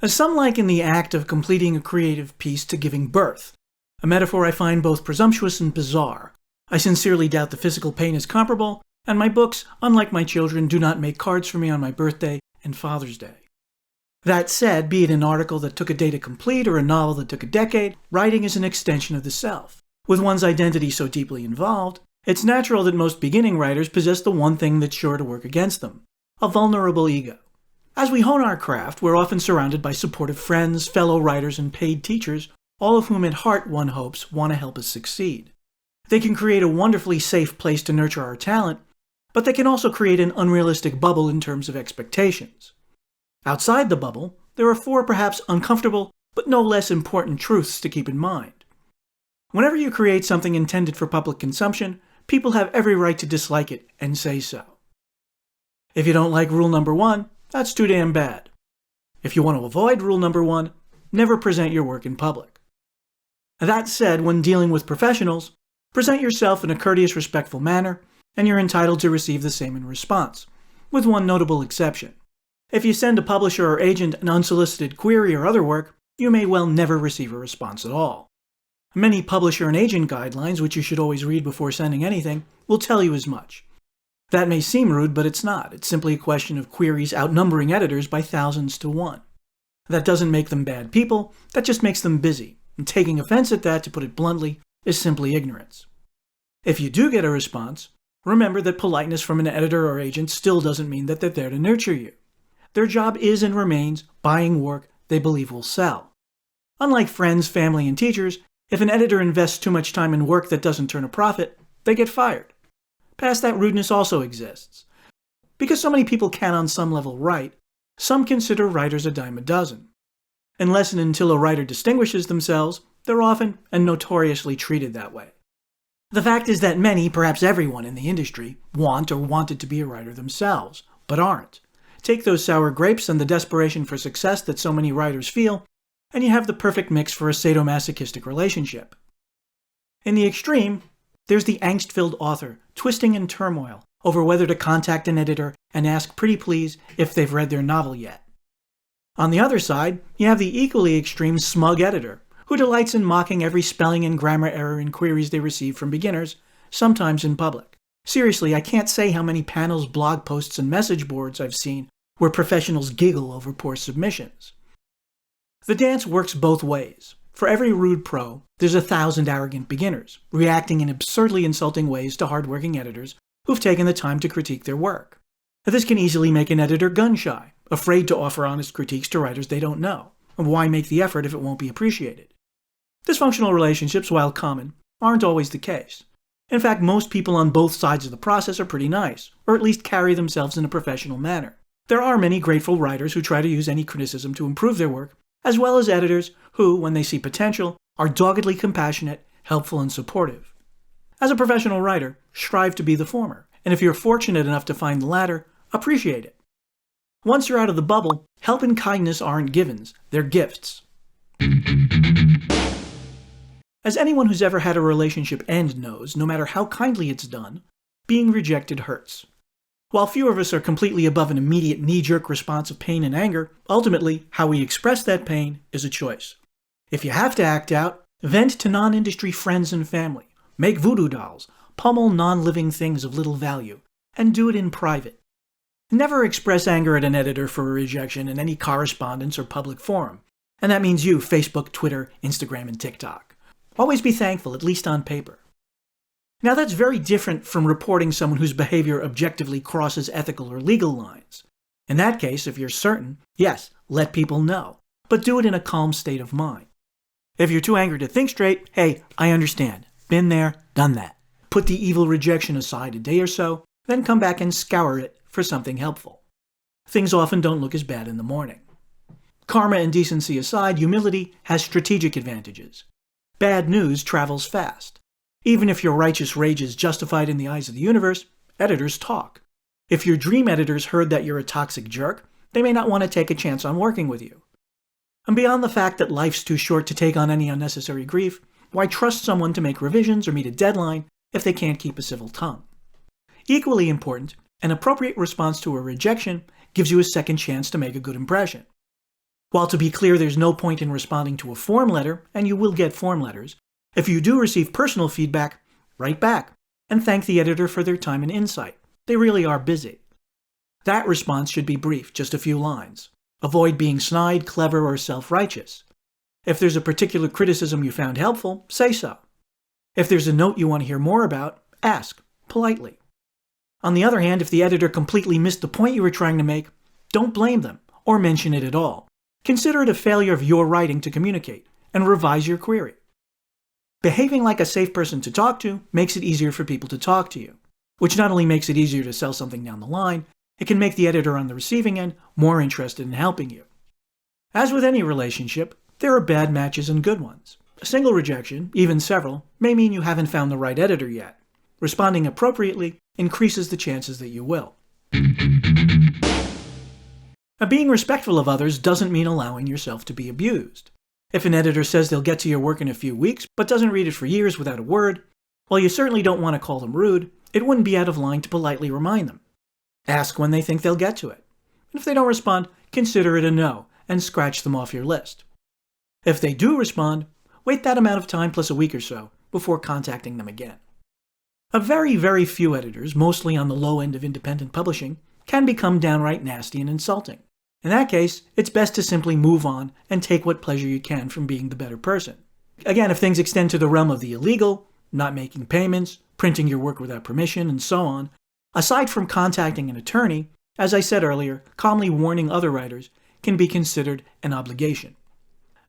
Some liken the act of completing a creative piece to giving birth, a metaphor I find both presumptuous and bizarre. I sincerely doubt the physical pain is comparable, and my books, unlike my children, do not make cards for me on my birthday and Father's Day. That said, be it an article that took a day to complete or a novel that took a decade, writing is an extension of the self. With one's identity so deeply involved, it's natural that most beginning writers possess the one thing that's sure to work against them: a vulnerable ego. As we hone our craft, we're often surrounded by supportive friends, fellow writers, and paid teachers, all of whom at heart, one hopes, want to help us succeed. They can create a wonderfully safe place to nurture our talent, but they can also create an unrealistic bubble in terms of expectations. Outside the bubble, there are 4 perhaps uncomfortable, but no less important truths to keep in mind. Whenever you create something intended for public consumption, people have every right to dislike it and say so. If you don't like rule number 1, that's too damn bad. If you want to avoid rule number 1, never present your work in public. That said, when dealing with professionals, present yourself in a courteous, respectful manner, and you're entitled to receive the same in response, with one notable exception. If you send a publisher or agent an unsolicited query or other work, you may well never receive a response at all. Many publisher and agent guidelines, which you should always read before sending anything, will tell you as much. That may seem rude, but it's not. It's simply a question of queries outnumbering editors by thousands to 1. That doesn't make them bad people, that just makes them busy, and taking offense at that, to put it bluntly, is simply ignorance. If you do get a response, remember that politeness from an editor or agent still doesn't mean that they're there to nurture you. Their job is and remains buying work they believe will sell. Unlike friends, family, and teachers, if an editor invests too much time in work that doesn't turn a profit, they get fired. Past that, rudeness also exists. Because so many people can on some level write, some consider writers a dime a dozen. Unless and until a writer distinguishes themselves, they're often and notoriously treated that way. The fact is that many, perhaps everyone in the industry, want or wanted to be a writer themselves, but aren't. Take those sour grapes and the desperation for success that so many writers feel, and you have the perfect mix for a sadomasochistic relationship. In the extreme, there's the angst-filled author, twisting in turmoil over whether to contact an editor and ask pretty please if they've read their novel yet. On the other side, you have the equally extreme smug editor, who delights in mocking every spelling and grammar error in queries they receive from beginners, sometimes in public. Seriously, I can't say how many panels, blog posts, and message boards I've seen where professionals giggle over poor submissions. The dance works both ways. For every rude pro, there's 1,000 arrogant beginners, reacting in absurdly insulting ways to hardworking editors who've taken the time to critique their work. This can easily make an editor gun-shy, afraid to offer honest critiques to writers they don't know. Why make the effort if it won't be appreciated? Dysfunctional relationships, while common, aren't always the case. In fact, most people on both sides of the process are pretty nice, or at least carry themselves in a professional manner. There are many grateful writers who try to use any criticism to improve their work, as well as editors who, when they see potential, are doggedly compassionate, helpful, and supportive. As a professional writer, strive to be the former, and if you're fortunate enough to find the latter, appreciate it. Once you're out of the bubble, help and kindness aren't givens, they're gifts. As anyone who's ever had a relationship end knows, no matter how kindly it's done, being rejected hurts. While few of us are completely above an immediate knee-jerk response of pain and anger, ultimately, how we express that pain is a choice. If you have to act out, vent to non-industry friends and family, make voodoo dolls, pummel non-living things of little value, and do it in private. Never express anger at an editor for a rejection in any correspondence or public forum, and that means you, Facebook, Twitter, Instagram, and TikTok. Always be thankful, at least on paper. Now that's very different from reporting someone whose behavior objectively crosses ethical or legal lines. In that case, if you're certain, yes, let people know, but do it in a calm state of mind. If you're too angry to think straight, hey, I understand. Been there, done that. Put the evil rejection aside a day or so, then come back and scour it for something helpful. Things often don't look as bad in the morning. Karma and decency aside, humility has strategic advantages. Bad news travels fast. Even if your righteous rage is justified in the eyes of the universe, editors talk. If your dream editors heard that you're a toxic jerk, they may not want to take a chance on working with you. And beyond the fact that life's too short to take on any unnecessary grief, why trust someone to make revisions or meet a deadline if they can't keep a civil tongue? Equally important, an appropriate response to a rejection gives you a second chance to make a good impression. While to be clear, there's no point in responding to a form letter, and you will get form letters, if you do receive personal feedback, write back and thank the editor for their time and insight. They really are busy. That response should be brief, just a few lines. Avoid being snide, clever, or self-righteous. If there's a particular criticism you found helpful, say so. If there's a note you want to hear more about, ask, politely. On the other hand, if the editor completely missed the point you were trying to make, don't blame them or mention it at all. Consider it a failure of your writing to communicate, and revise your query. Behaving like a safe person to talk to makes it easier for people to talk to you, which not only makes it easier to sell something down the line, it can make the editor on the receiving end more interested in helping you. As with any relationship, there are bad matches and good ones. A single rejection, even several, may mean you haven't found the right editor yet. Responding appropriately increases the chances that you will. Now, being respectful of others doesn't mean allowing yourself to be abused. If an editor says they'll get to your work in a few weeks, but doesn't read it for years without a word, while you certainly don't want to call them rude, it wouldn't be out of line to politely remind them. Ask when they think they'll get to it. And if they don't respond, consider it a no, and scratch them off your list. If they do respond, wait that amount of time plus a week or so before contacting them again. A very, very few editors, mostly on the low end of independent publishing, can become downright nasty and insulting. In that case, it's best to simply move on and take what pleasure you can from being the better person. Again, if things extend to the realm of the illegal, not making payments, printing your work without permission, and so on, aside from contacting an attorney, as I said earlier, calmly warning other writers can be considered an obligation.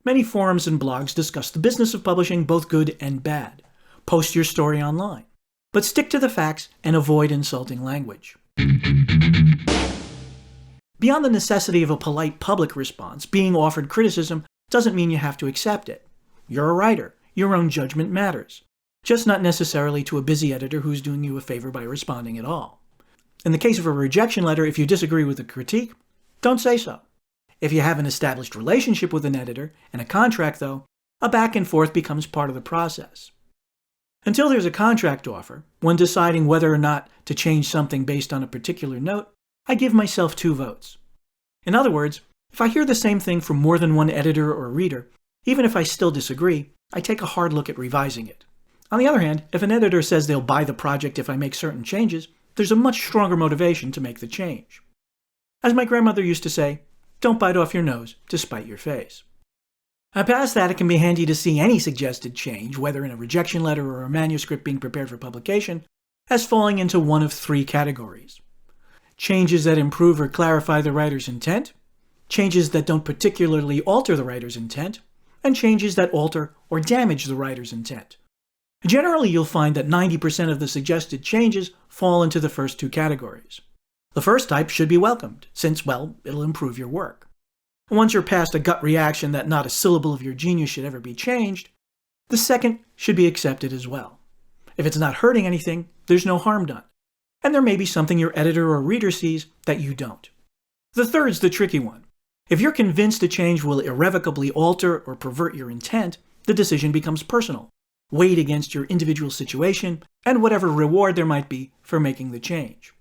Many forums and blogs discuss the business of publishing, both good and bad. Post your story online, but stick to the facts and avoid insulting language. Beyond the necessity of a polite public response, being offered criticism doesn't mean you have to accept it. You're a writer. Your own judgment matters. Just not necessarily to a busy editor who's doing you a favor by responding at all. In the case of a rejection letter, if you disagree with a critique, don't say so. If you have an established relationship with an editor and a contract, though, a back and forth becomes part of the process. Until there's a contract offer, when deciding whether or not to change something based on a particular note, I give myself 2 votes. In other words, if I hear the same thing from more than one editor or reader, even if I still disagree, I take a hard look at revising it. On the other hand, if an editor says they'll buy the project if I make certain changes, there's a much stronger motivation to make the change. As my grandmother used to say, don't bite off your nose to spite your face. Past that, it can be handy to see any suggested change, whether in a rejection letter or a manuscript being prepared for publication, as falling into one of 3 categories. Changes that improve or clarify the writer's intent, changes that don't particularly alter the writer's intent, and changes that alter or damage the writer's intent. Generally, you'll find that 90% of the suggested changes fall into the first 2 categories. The first type should be welcomed, since, well, it'll improve your work. Once you're past a gut reaction that not a syllable of your genius should ever be changed, the second should be accepted as well. If it's not hurting anything, there's no harm done. And there may be something your editor or reader sees that you don't. The third's the tricky one. If you're convinced a change will irrevocably alter or pervert your intent, the decision becomes personal, weighed against your individual situation and whatever reward there might be for making the change.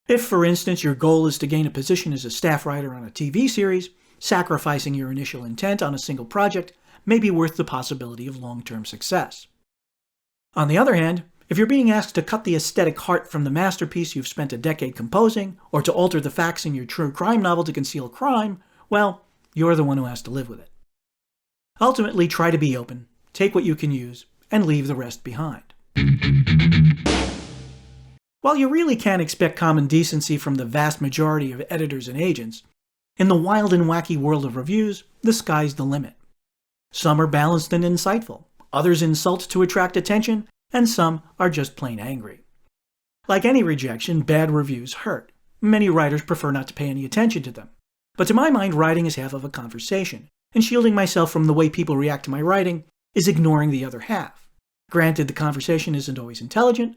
If, for instance, your goal is to gain a position as a staff writer on a TV series, sacrificing your initial intent on a single project may be worth the possibility of long-term success. On the other hand, if you're being asked to cut the aesthetic heart from the masterpiece you've spent a decade composing, or to alter the facts in your true crime novel to conceal crime, well, you're the one who has to live with it. Ultimately, try to be open, take what you can use, and leave the rest behind. While you really can't expect common decency from the vast majority of editors and agents, in the wild and wacky world of reviews, the sky's the limit. Some are balanced and insightful, others insult to attract attention, and some are just plain angry. Like any rejection, bad reviews hurt. Many writers prefer not to pay any attention to them. But to my mind, writing is half of a conversation, and shielding myself from the way people react to my writing is ignoring the other half. Granted, the conversation isn't always intelligent,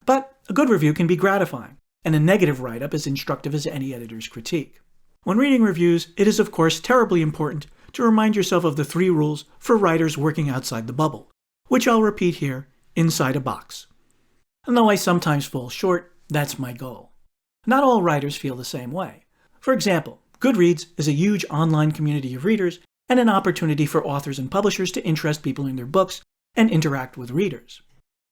but a good review can be gratifying, and a negative write-up as instructive as any editor's critique. When reading reviews, it is of course terribly important to remind yourself of the 3 rules for writers working outside the bubble, which I'll repeat here inside a box. And though I sometimes fall short, that's my goal. Not all writers feel the same way. For example, Goodreads is a huge online community of readers and an opportunity for authors and publishers to interest people in their books and interact with readers.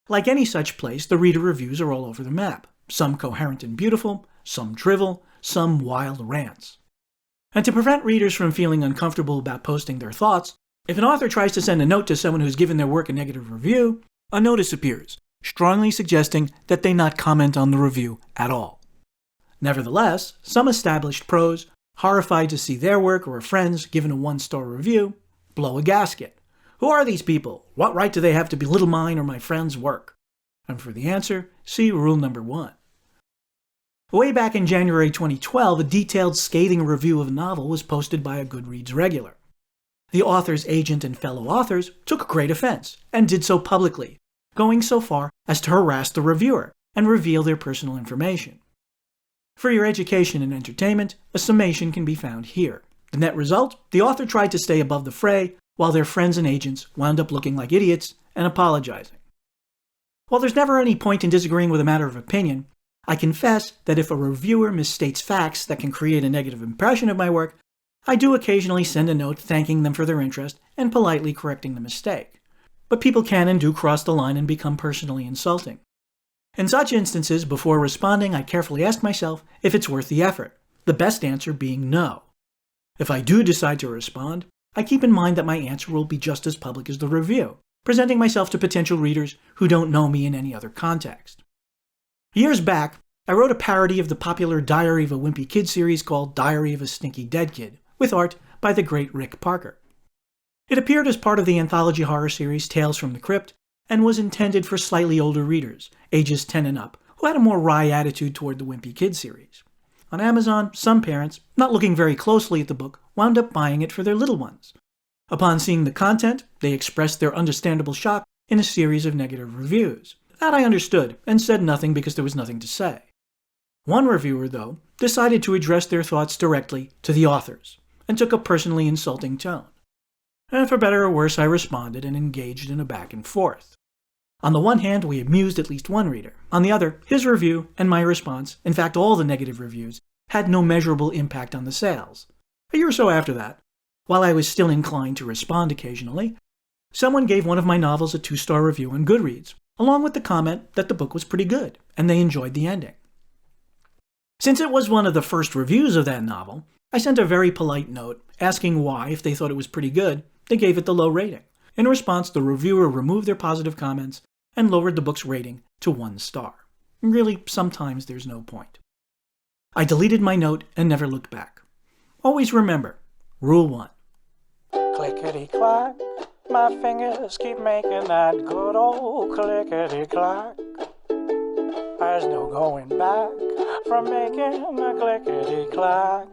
Like any such place, the reader reviews are all over the map, some coherent and beautiful, some drivel, some wild rants. And to prevent readers from feeling uncomfortable about posting their thoughts, if an author tries to send a note to someone who's given their work a negative review, a notice appears, strongly suggesting that they not comment on the review at all. Nevertheless, some established pros, horrified to see their work or a friend's given a 1-star review, blow a gasket. Who are these people? What right do they have to belittle mine or my friend's work? And for the answer, see rule number 1. Way back in January 2012, a detailed scathing review of a novel was posted by a Goodreads regular. The author's agent and fellow authors took great offense, and did so publicly, going so far as to harass the reviewer and reveal their personal information. For your education and entertainment, a summation can be found here. The net result? The author tried to stay above the fray, while their friends and agents wound up looking like idiots and apologizing. While there's never any point in disagreeing with a matter of opinion, I confess that if a reviewer misstates facts that can create a negative impression of my work, I do occasionally send a note thanking them for their interest and politely correcting the mistake. But people can and do cross the line and become personally insulting. In such instances, before responding, I carefully ask myself if it's worth the effort, the best answer being no. If I do decide to respond, I keep in mind that my answer will be just as public as the review, presenting myself to potential readers who don't know me in any other context. Years back, I wrote a parody of the popular Diary of a Wimpy Kid series called Diary of a Stinky Dead Kid, with art by the great Rick Parker. It appeared as part of the anthology horror series Tales from the Crypt, and was intended for slightly older readers, ages 10 and up, who had a more wry attitude toward the Wimpy Kid series. On Amazon, some parents, not looking very closely at the book, wound up buying it for their little ones. Upon seeing the content, they expressed their understandable shock in a series of negative reviews. That I understood, and said nothing because there was nothing to say. One reviewer, though, decided to address their thoughts directly to the authors, and took a personally insulting tone. And for better or worse, I responded and engaged in a back and forth. On the one hand, we amused at least one reader. On the other, his review and my response, in fact all the negative reviews, had no measurable impact on the sales. A year or so after that, while I was still inclined to respond occasionally, someone gave one of my novels a 2-star review on Goodreads, along with the comment that the book was pretty good, and they enjoyed the ending. Since it was one of the first reviews of that novel, I sent a very polite note asking why, if they thought it was pretty good, they gave it the low rating. In response, the reviewer removed their positive comments and lowered the book's rating to 1 star. Really, sometimes there's no point. I deleted my note and never looked back. Always remember, Rule 1. Clickety-clack, my fingers keep making that good old clickety-clack. There's no going back from making a clickety-clack.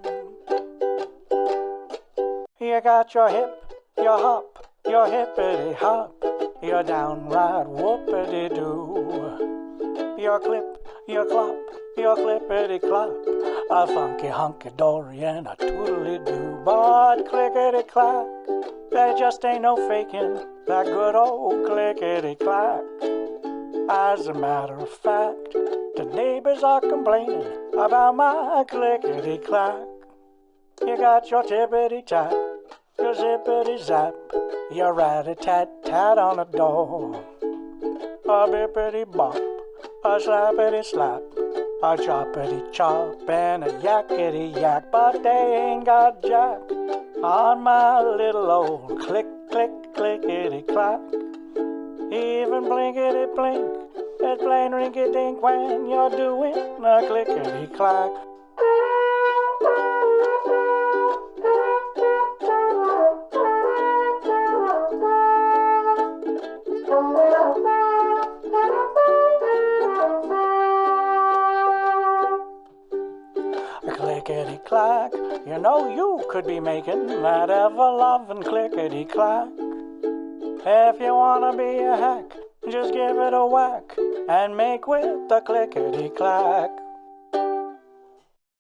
You got your hip, your hop, your hippity-hop, your downright whoopity-doo. Your clip, your clop, your clippity-clop, a funky hunky-dory and a toodly-doo. But clickety-clack, there just ain't no faking that good old clickety-clack. As a matter of fact, the neighbors are complaining about my clickety-clack. You got your tippity-tap, your zippity-zap, your rat-a-tat-tat on the door. A bippity-bop, a slappity-slap, a choppity-chop, and a yakety-yak. But they ain't got jack on my little old click-click-clickety-clack. Even blinkety-blink, it's plain rinky-dink when you're doing a clickety-clack. Clickety-clack, you know you could be making that ever-loving clickety-clack. If you wanna be a hack, just give it a whack and make with the clickety-clack.